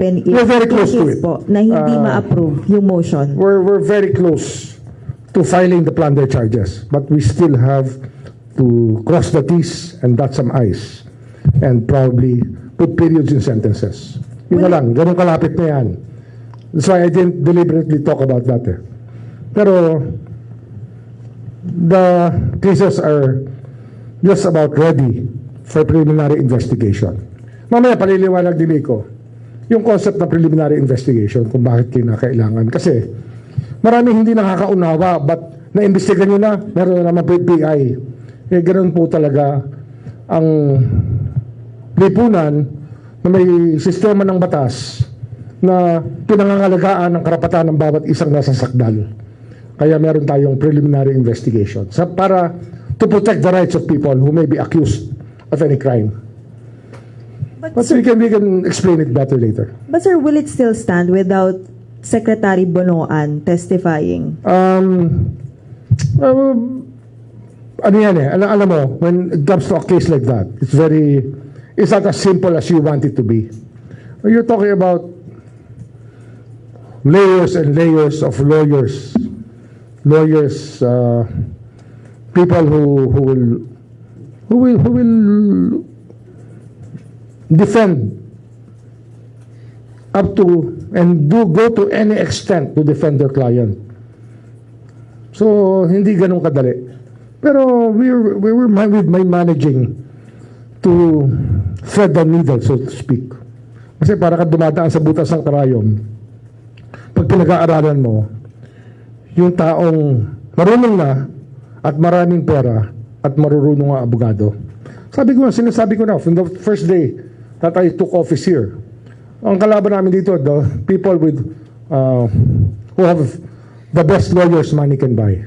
happen if We're very close to in case it. po na hindi ma-approve yung motion? We're very close to filing the plunder charges, but we still have to cross the T's and dot some I's and probably put periods in sentences. Yun na lang, ganun kalapit na yan. That's why I didn't deliberately talk about that. Pero the cases are just about ready for preliminary investigation. Mamaya paliliwanag din ko yung concept ng preliminary investigation kung bakit kinakailangan. Kasi maraming hindi nakakaunawa, but na-imbestigan nyo na, meron na naman PI. Eh, ganoon po talaga ang lipunan na may sistema ng batas na pinangangalagaan ng karapatan ng bawat isang nasa sakdal. Kaya meron tayong preliminary investigation para to protect the rights of people who may be accused of any crime. But we can explain it better later. But sir, will it still stand without Secretary Bonoan testifying? Ano yan eh, alam mo, when it comes to a case like that, it's not as simple as you want it to be. You're talking about layers and layers of lawyers, people who will defend up to and go to any extent to defend their client. So hindi ganun kadali. Pero we were managing to thread the needle, so to speak. Kasi para ka dumadaan sa butas ng karayom, pag pinag-aaralan mo, yung taong marunong na at maraming pera at marurunong ang abogado. Sinasabi ko na, from the first day that I took office here, ang kalaban namin dito, the people with who have the best lawyers money can buy.